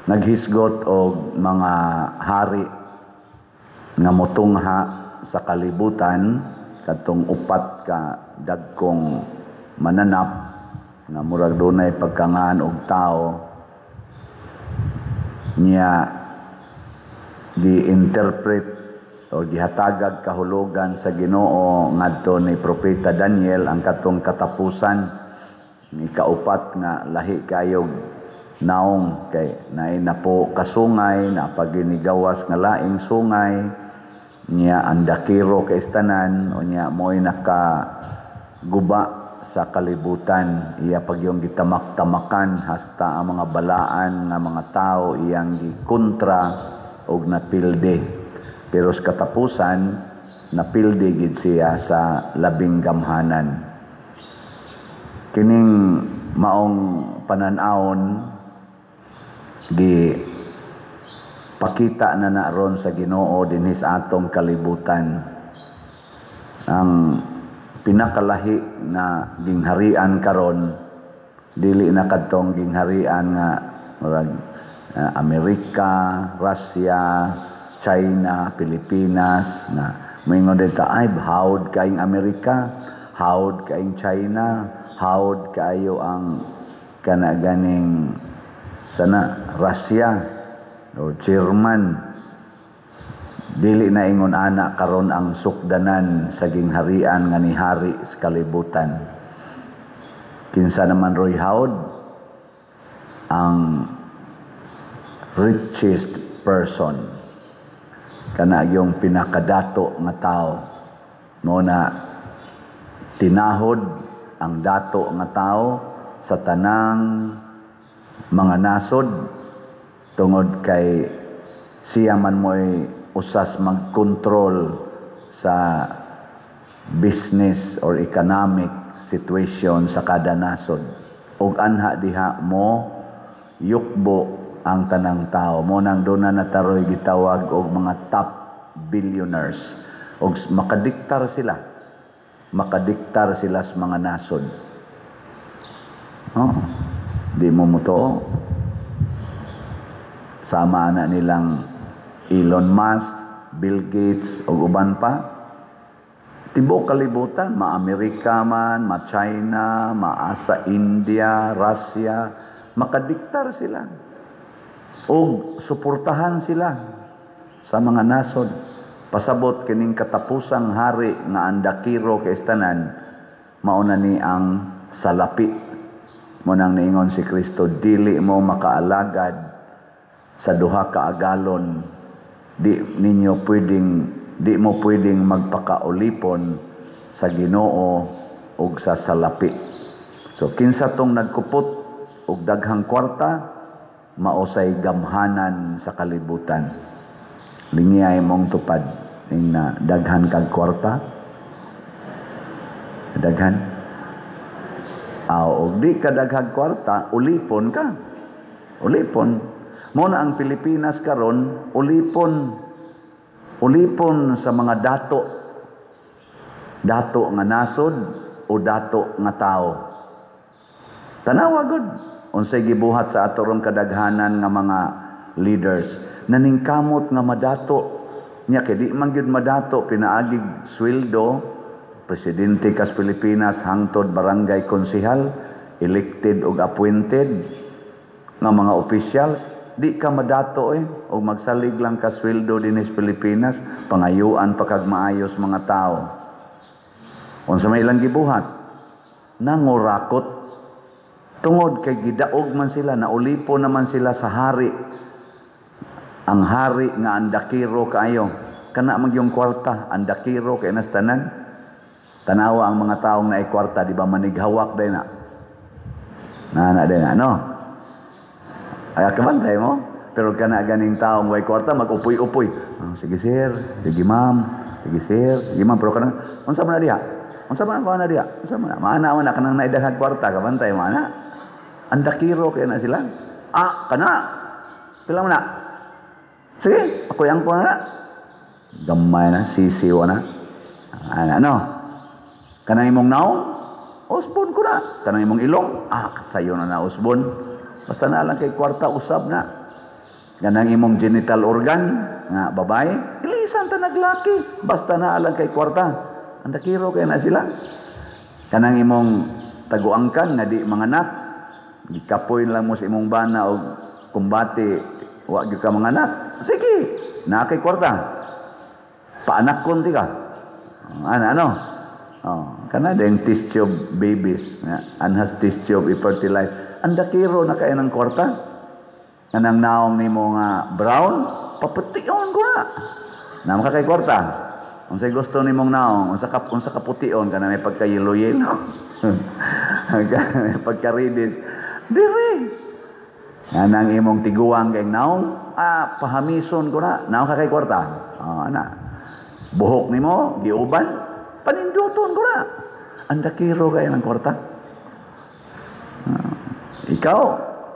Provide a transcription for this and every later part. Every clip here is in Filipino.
naghisgot og mga hari nga motungha sa kalibutan katong upat ka dagkong mananap nga murag dunay pagkangaan og tao niya gi-interpret o gihatagag kahulugan sa Ginoo ngadto ni propeta Daniel ang katong katapusan ni kaupat nga lahi kayog naong kay naay na po kasungay na paginigawas nga laing sungay niya andakiro kay istanan o niya mo'y nakaguba sa kalibutan iya pagyong gitamak-tamakan hasta ang mga balaan nga mga tao iyang gikontra og napilde pero sa katapusan napilde gid siya sa labing gamhanan. Kining maong pananawon gi pakita na naron sa Ginoo dinhi sa atong kalibutan ang pinakalahi na gingharian karon dili na kadtong gingharian nga murag Amerika, Russia, China, Pilipinas na moingon dito ay hawd kaayong Amerika, hawd kaayong China, hawd kaayo ang kanaganing sana Russia o German. Dili na ingon ana karon ang sukdanan sa gingharian nga ni hari sa kalibutan. Kinsa naman roy hawd ang richest person kana yung pinakadato nga tao mo na tinahod ang dato nga tao sa tanang mga nasod tungod kay siya man mo'y usas mag-control sa business or economic situation sa kada nasod ug anha diha mo yukbo ang tanang tao mo nang doon na nataroy gitawag og mga top billionaires og makadiktar sila sa mga nasod. Di mo muto sama na nilang Elon Musk, Bill Gates ug uban pa tibok kalibutan ma-Amerika man, ma-China, maasa India, Russia makadiktar sila o suportahan sila sa mga nasod pasabot kining katapusang hari nga andakiro kay istanan mauna ni ang salapi mo nang niingon si Kristo dili mo makaalagad sa duha ka agalon di mo pwedeng magpakaulipon sa Ginoo ug sa salapi. So kinsa tong nagkupot og daghang kwarta mausay gamhanan sa kalibutan. Lingiyay mong tupad ning na daghan kag kwarta. Daghan. Og di ka daghang kwarta, ulipon ka. Ulipon. Mo na ang Pilipinas karon, ulipon sa mga dato. Dato nga nasod o dato nga tao. Tanawa gud. Unsay gibuhat sa atorong kadaghanan nga mga leaders naningkamot nga madato nya kay di man gyud madato pinaagig sweldo presidente kas Pilipinas hangtod barangay konsehal elected ug appointed nga mga officials di ka madato o magsalig lang ka sweldo dinhi sa Pilipinas pangayuan pa kag maayos mga tao. Unsa may ilang gibuhat nangurakot tungod kay gidaog man sila, naulipo naman sila sa hari. Ang hari nga andakiro kaayo. Kana magyong kwarta, andakiro kay nastanan. Tanawa ang mga taong naay kwarta, di ba manighawak day na. Na day na, no? Ay kabantay mo. Pero kana ganing taong way kwarta mag-upoy-upoy. Sige sir, sige ma'am, sige sir, sige ma'am, pero kana unsa man na diha? Unsa man ko na diha? Unsa man? Maana man kanang naidaghan kwarta, kabantay mo ana. Andakiro kaya na sila. Kana. Pila mo na. Sige, ako yang ko na. Gamay na, sisiwa na. Ano? Kanang imong naong, usbon ko na. Kanang imong ilong, kasayo na usbon. Basta na lang kay kwarta, usab na. Ganang imong genital organ nga babae, ilisan ta naglaki basta na alang kay kwarta. Andakiro kay na sila. Kanang imong taguangkan nga di manganak, gikapoy lang mo sa imong bana og kumbati wa gyud ka manganak. Sige, na kay kwarta. Paanak kon ti ka. Ano? Kana ding test tube babies, anhas test tube i-fertilize. Andakiro na kay ng kwarta. Kanang naong nimo nga brown, papution ko na. Nama ka kay kwarta. Unsay gusto nimong naong, unsa ka pution kana may pagka yellow. Pagka-redis. Diri. Kanang imong tiguang kay naong, pahamison ko na. Naong ka kay kwarta. Ana. Buhok nimo giuban, paninduton ko na. Andakiro kay ng kwarta. Ikaw,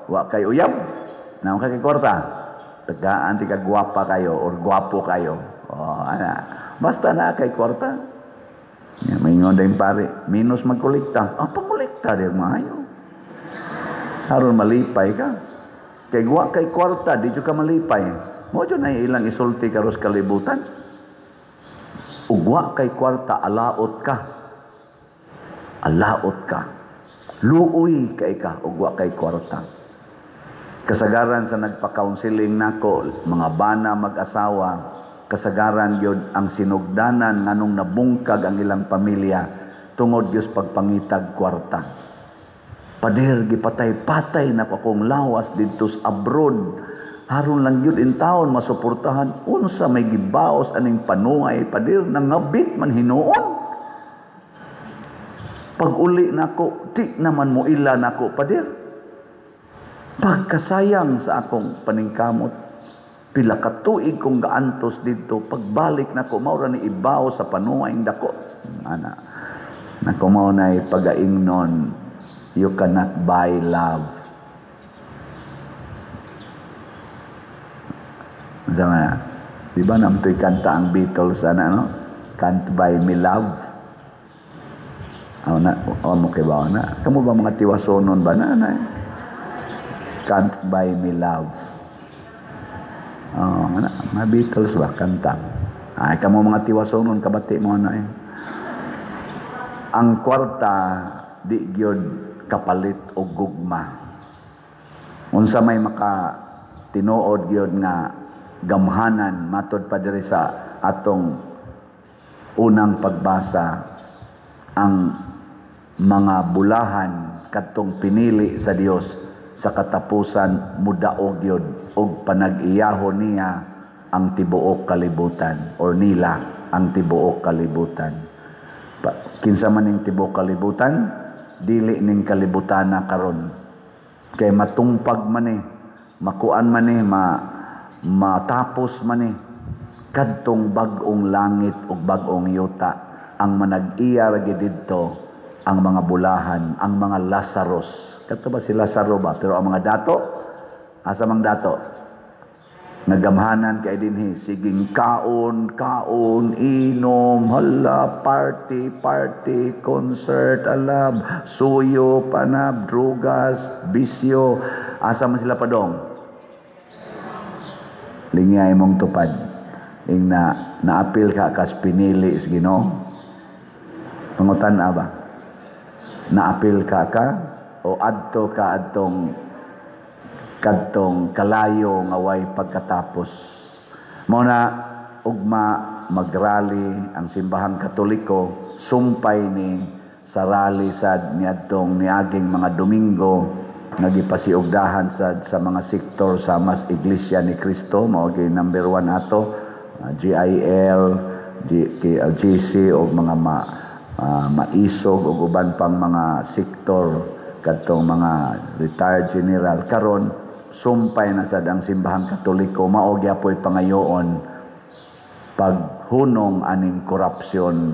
wa kay uyab. Naong ka kay kwarta, tagaan ti ka gwapa kayo or gwapo kayo. Ana. Basta na kay kwarta. May ingon din pare, minus magkolekta. Pangkolekta di maayo. Haron malipay ka. Kay gwa kay kwarta, di ka malipay. Mo dyan na ilang isulti karos kalibutan. Ugwa kay kwarta, alaot ka. Alaot ka. Luoy kay ka, ugwa kay kwarta. Kasagaran sa nagpa-counseling nako, mga bana mag-asawa, kasagaran yun ang sinugdanan nganong nabungkag ang ilang pamilya tungod Diyos pagpangitag kwarta. Pader, gipatay-patay na akong lawas dito sa abroad. Haron lang yun in taon, masuportahan. Unsa may gibaos aning panuay, pader, nangabit man hinuon. Pag uli nako, di naman mo ila nako, pader. Pagkasayang sa akong paningkamot, pila ka tuig kong gaantos dito, pagbalik na ko, maura ni ibaw sa panuwaing dako. Ana, na ko mao na pagaingnon, you cannot buy love. Sama, di ba namtoy kanta ang Beatles, no? Can't buy me love. Mo kay ba na? Kamu ba mga tiwasonon ba na? Can't buy me love. Mga Beatles ba kanta? Ay kamo mga tiwasonon kabati mo na eh. Ang kwarta di gyud kapalit og gugma. Unsa may maka tinuod gyud nga gamhanan matud pa diri sa atong unang pagbasa, ang mga bulahan kadtong pinili sa Dios sa katapusan mudaog yun og panag-iyahon niya ang tibuok kalibutan or nila ang tibuok kalibutan. Kinsa man ning tibuok kalibutan, dili ning kalibutan na karon. Kay matumpag man makuan man matapos man kadtong bag-ong langit ug bag-ong yuta. Ang manag-iya ra didto ang mga bulahan, ang mga Lazarus. Kato ba si Lazaro ba? Pero ang mga dato, asa mang dato? Nagamhanan kay dinhi, siging kaon, inom, hala, party, concert, alab, suyo, panab, drugas, bisyo. Asa man sila padong? Lingay mong tupad. Ing naapil ka kas pinili is Ginoo. Pangutan ba? Naapil ka o adto ka kadtong kalayo nga way pagkatapos. Mao na ugma magrally ang simbahang Katoliko, sumpay ni sa rally sad niadtong niaging mga Domingo nagipasiugdahan sa mga sektor sa mas Iglesia ni Cristo, mao gi number 1 ato, GIL, GC o mga maisog o uban pang mga sektor kadtong mga retired general karon sumpay na sad ang simbahang Katoliko, mao gyapon pangayoon paghunong aning korupsyon,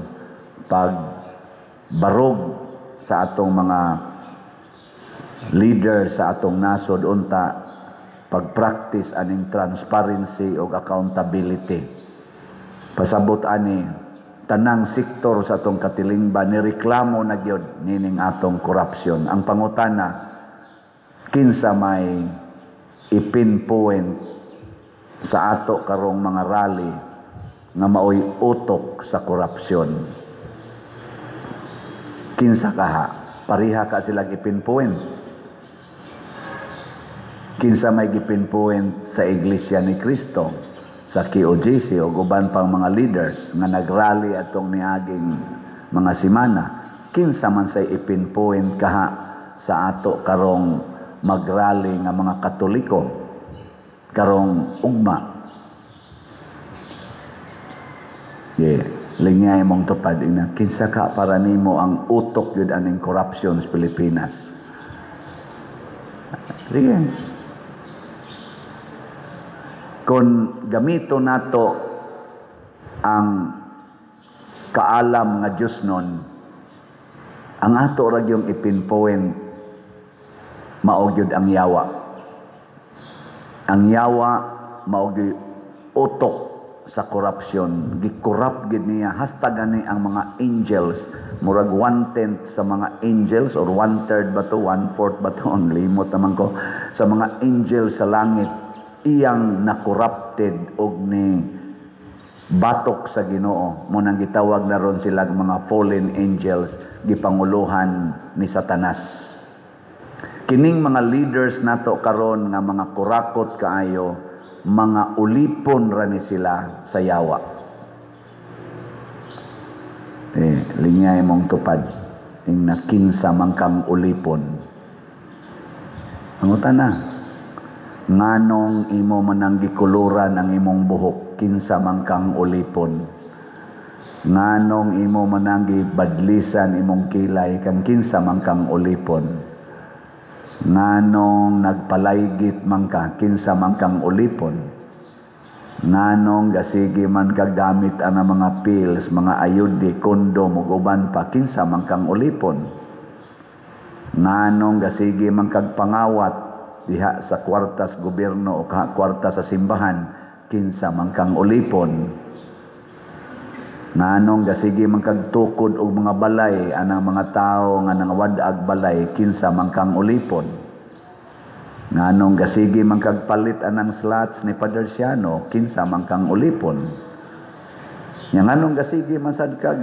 pagbarog sa atong mga leader sa atong nasod, unta pag-practice aning transparency o accountability. Pasabot ani tanang sektor sa atong katilingban ni reklamo na gyud nining atong korupsyon. Ang pangutana, kinsa may ipinpoint sa ato karong mga rally nga maoy utok sa korupsyon. Kinsa kaha, pariha ka sila gipinpuin. Kinsa may gipinpuin sa Iglesia ni Cristo, sa KOJC o guban pang mga leaders nga nagrally atong niaging mga simana. Kinsa man say ipinpuin kaha sa ato karong magrally nga mga Katoliko karong ugma. Lingay mong tupad ina, kinsa ka para nimo ang utok yun aning corruption sa Pilipinas. Sige. Kung gamito nato ang kaalam nga Diyos nun, ang ato ra yung ipinpoint maugyod ang yawa. Ang yawa maugyod utok sa korupsyon. Gikorrupt gid niya. Hasta gani ang mga angels. Murag 1/10 sa mga angels or 1/3 ba to, 1/4 ba to, limot naman ko. Sa mga angels sa langit, iyang na-corrupted og ni batok sa Ginoo. Munang gitawag na ron sila mga fallen angels, gipanguluhan ni Satanas. Kining mga leaders nato karon nga mga kurakot kaayo, mga ulipon ra ni sila sa yawa. Lingay mong tupad ing nakinsa man kang ulipon. Angutan na, nganong imo manang gikuluran ang imong buhok, kinsa man kang ulipon. Nganong imo manang gibadlisan imong kilay, kang kinsa man kang ulipon. Nganong nagpalaygit man ka, kinsa man kang ulipon. Nganong gasigi man ka gamit ang mga pills, mga ayudi, kondom, ug uban pa, kinsa man kang ulipon. Nganong gasigi man kag pangawat diha sa kwartas gobyerno o kwarta sa simbahan, kinsa man kang ulipon. Nganong gasigi man kag tukod og mga balay anang mga tao nga nangawadag balay, kinsa man kang ulipon. Nganong gasigi man kag palit anang slots ni Padre Siano, kinsa man kang ulipon. Nya nganong gasigi man sad kag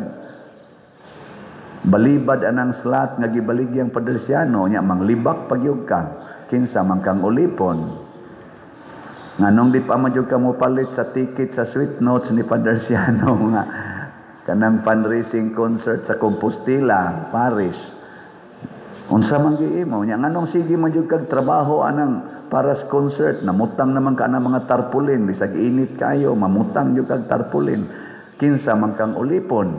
balibad anang slot nga gibaligyang Padre Siano, nya manglibak pagyud ka, kinsa man kang ulipon. Nganong di pa madyog ka mo palit sa ticket sa sweet notes ni Padre Siano nga kanang fundraising concert sa Compostela Parish. Unsa man giimo nya, nganong sige man jud kag trabaho anang para sa concert, namutang naman ka ng mga tarpulin, bisag init kayo mamutang jud kag tarpulin, kinsa man kang ulipon.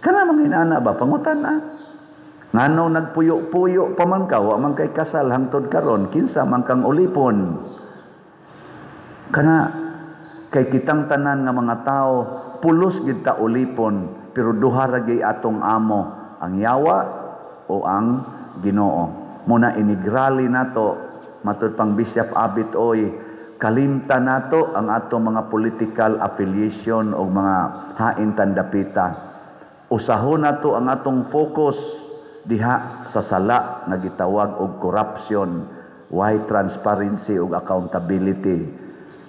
Kana man inana ba pangutan na? Nganong nagpuyo-puyo pa man ka, wa man kay kasal hangtod karon, kinsa man kang ulipon. Kana kay kitang tanan nga mga tao pulos gid ta ulipon, pero duha ra gyud atong amo, ang yawa o ang Ginoo. Muna inigrali nato matud pang Bishop Abit Oy, kalimta nato ang atong mga political affiliation o mga hain tandapita. Usahon nato ang atong focus diha sa sala nga gitawag og corruption, why transparency ug accountability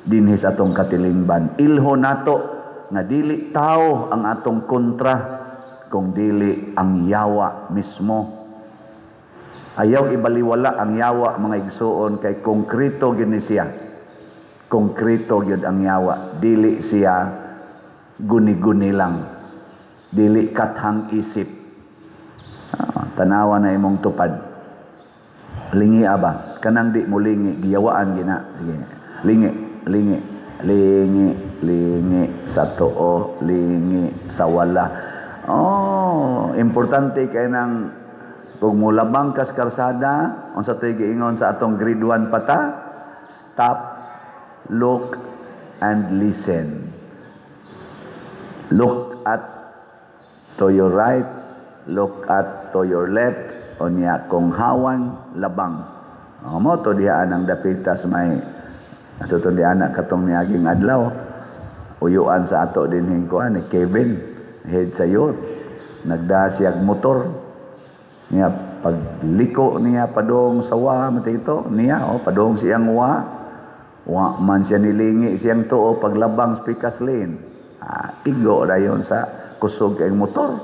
dinhi sa atong katilingban. Ilho nato nga dili tao ang atong kontra, kung dili ang yawa mismo. Ayaw ibaliwala ang yawa, mga igsuon, kay konkreto gyud ni siya. Konkreto gyud ang yawa, dili siya guni-guni lang, dili kathang isip. Tanawa na imong tupad. Lingi aba, kanang di mo lingi, giyawaan gina. Sige, lingi, lingi, lingi, lingi sa too, lingi sa wala. Importante kay nang kung mulabang kas karsada, unsa tay giingon sa atong grade 1 pata, stop, look, and listen. Look at to your right, look at to your left, o niya kung hawan, labang. Mo to dihaan ang dapitas may sa to dihaan katong niaging adlaw. Uyuan sa ato din hingkuan ni Kevin, head sa youth, nagdasiyag motor. Niya pagliko niya padong sa wa matito niya padong siyang wa Wa man siya nilingi siyang tuo paglabang spikas lane. Igo rayon sa kusog kay motor.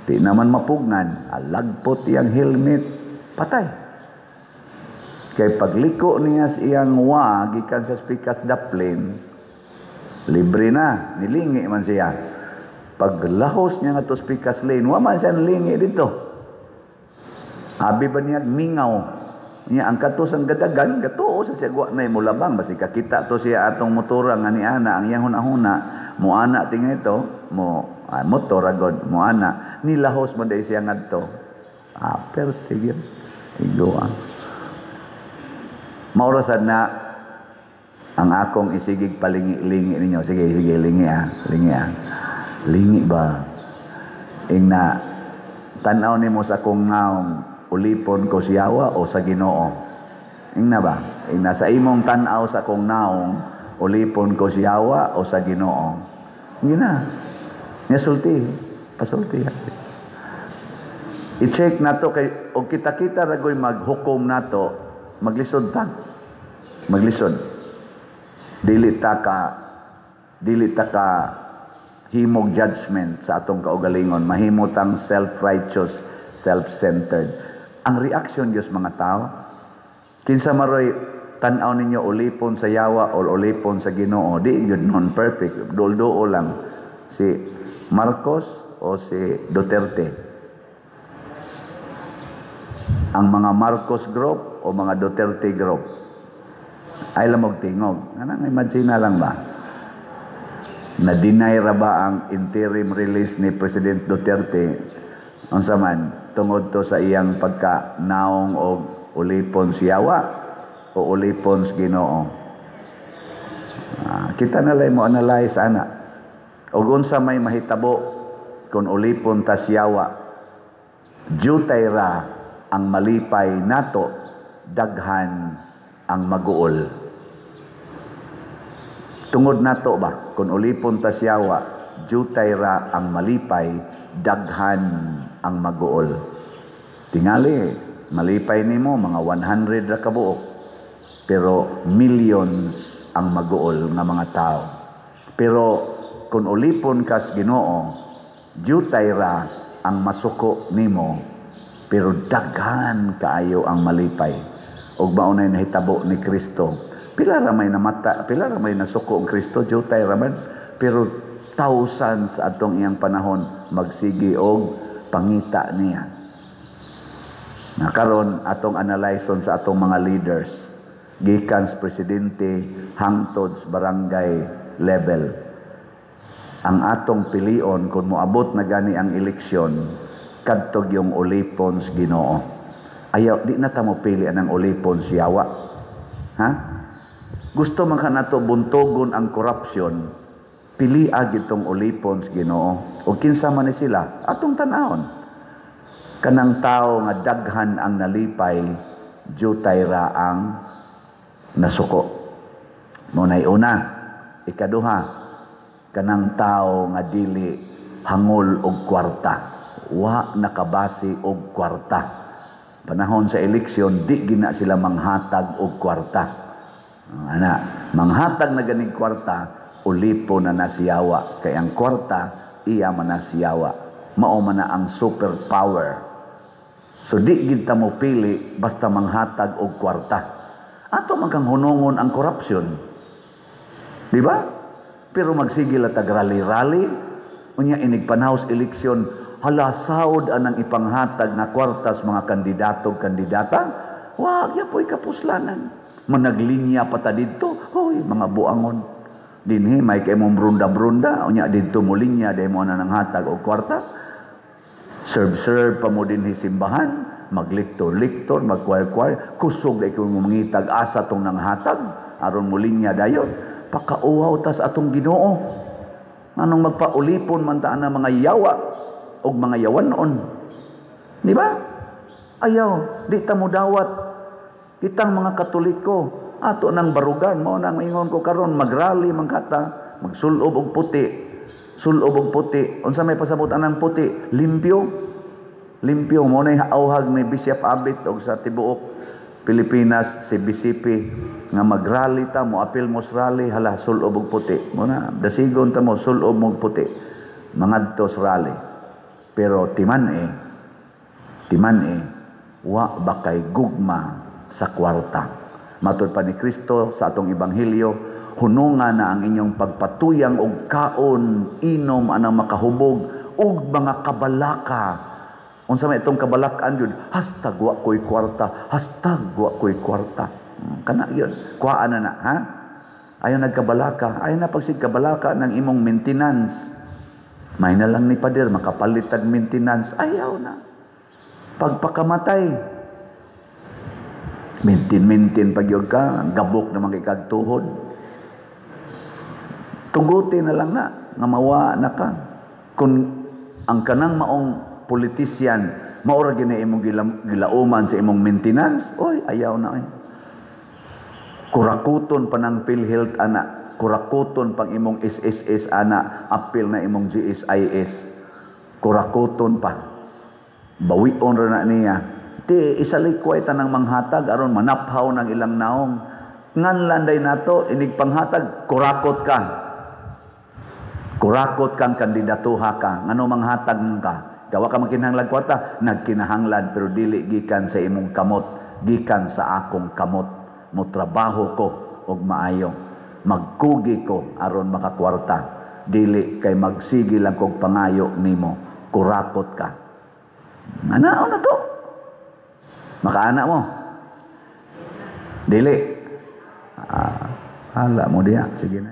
Di naman mapugnan, alagpot iyang helmet, patay. Kay pagliko niya siyang gikan sa spikas daplin, libre na, nilingi man siya. Paglahos niya nga to spikas lane, wa man siya nilingi dito. Abi ba niya mingaw? Niya ang katos ang gadagan, gatuo sa siya na mulabang. Basi kakita to siya atong motora nga ni ana, ang iyang huna-huna, mo ana tingin ito, motor agad, mo ana, nilahos mo dahil siya nga to. Pero tigil, iguan. Maurasan na ang akong isigig palingi-lingi ninyo. Sige, lingi lingi Lingi ba? Na tanaw ni mo sa kong ngaong ulipon ko siyawa o sa Ginoo? Na ba? Na sa imong tanaw sa kong naong ulipon ko siyawa o sa Ginoo? Hindi na. Pasulti. I-check na to kay o kita-kita ragoy maghukom na to, maglisod ta. Maglisod. Dili ta ka himog judgment sa atong kaugalingon, mahimutang self-righteous, self-centered. Ang reaction Diyos mga tao, kinsa maroy tan-aw ninyo ulipon sa yawa o ulipon sa Ginoo, di yun non perfect, dulduo lang si Marcos o si Duterte. Ang mga Marcos group o mga Duterte group ay lamog tingog. Anong imagine na lang ba? Na-deny ra ba ang interim release ni President Duterte unsa man tungod to sa iyang pagka-naong og ulipon siyawa o ulipon sa Ginoo? Kita na lang mo analyze ana. Og unsa may mahitabo kung ulipon ta siyawa, jutay ra ang malipay nato, daghan ang maguol. Tungod nato ba, kung ulipon ta siyawa, jutay ra ang malipay, daghan ang maguol. Tingali, malipay nimo mga 100 ra kabuok, pero millions ang maguol nga mga tao. Pero kung ulipon kas Ginoo, jutay ra ang masuko nimo, pero daghan kaayo ang malipay. Og maunay nahitabo ni Kristo, pila ra may namata, pila ra may nasuko ang Kristo, jutay ra man, pero thousands atong iyang panahon magsigi og pangita niya. Nakaron atong analyson sa atong mga leaders, gikan sa presidente hangtod sa barangay level. Ang atong pilion kung moabot na gani ang eleksyon, kadtog yung ulipon sa Ginoo. Ayaw, di na ta mo pili ang ulipon siyawa. Ha? Gusto man ka nato buntogon ang korupsyon, pili agitong ulipon sa Ginoo. O kinsa man ni sila, atong tanahon. Kanang tao nga daghan ang nalipay, jutay ra ang nasuko. Munay una, ikaduha, kanang tao nga dili hangol og kwarta, wa nakabasi og kwarta. Panahon sa eleksyon, di gina sila manghatag og kwarta. Manghatag na ganing kwarta, ulipo na nasiyawa. Kaya ang kwarta, iya manasiyawa. Mao man na ang superpower. So di gid ta mo pili basta manghatag og kwarta. Ato man kang hunongon ang korupsyon. Di ba? Pero magsigil at rally-rally, unya inigpanahos eleksyon, halasawod anang ipanghatag na kwartas mga kandidato-kandidata, wag ya po'y kapuslanan. Managlinya pa ta dito, hoy, mga buangon. Dinhi, may kayo mong brunda-brunda, unya dito mo linya, dahil mo na nang hatag o kwarta. Serve-serve pa mo din simbahan, magliktor-liktor, magkwal-kwal, kusog na ikaw mong mangitag asa tong nang hatag, aron mo linya dayon. Pakauhaw tas atong Ginoo. Anong magpaulipon man taan na mga yawa o mga yawan noon. Di ba? Ayaw, di ta mo dawat. Kitang mga Katoliko, ato nang barugan mo nang ingon ko karon magrally man kata, magsulob og puti. Sulob og puti. Unsa may pasabutan ng puti? Limpyo. Limpyo mo na auhag ni Bishop Abit og sa tibuok Pilipinas, si BCP, nga mag-rally ta mo, apil mo sa rally, hala, sulob og puti. Muna, dasigon ta mo, sulob mo puti. Mangadto sa rally. Pero timan wa ba kay gugma sa kwarta. Matod pa ni Kristo sa atong Ebanghelyo, hunungan na ang inyong pagpatuyang og kaon, inom anang makahubog, og mga kabalaka. Unsa may itong kabalakan yun, hashtag wa ko'y kwarta, hashtag wa ko'y kwarta. Kana yun, kuhaan na ha? Ayaw nagkabalaka, ayaw na pagsig kabalaka ng imong maintenance. May na lang ni Pader, makapalit tag maintenance, ayaw na. Pagpakamatay, mintin pagyod ka, gabok naman kay kagtuhod. Tuguti na lang na, nga mawa na ka. Kung ang kanang maong politisyan, maura gina imong gilauman sa imong maintenance, oy, ayaw na ay. Kurakuton pa ng PhilHealth ana, kurakuton pang imong SSS ana, apil na imong GSIS. Kurakuton pa. Bawion ra na niya. Di isalikway tanang manghatag aron manaphaw ng ilang naong. Nganlan day nato inig panghatag, kurakot ka. Kurakot kang kandidatuha ka. Ngano manghatag ka? Gawa ka magkinahanglan kwarta, nagkinahanglan pero dili gikan sa imong kamot, gikan sa akong kamot. Motrabaho ko og maayo. Magkugi ko aron makakwarta. Dili kay magsigi lang kog pangayo nimo. Kurakot ka. Ano na to? Makaana mo? Dili. Hala mo diya. Sige na.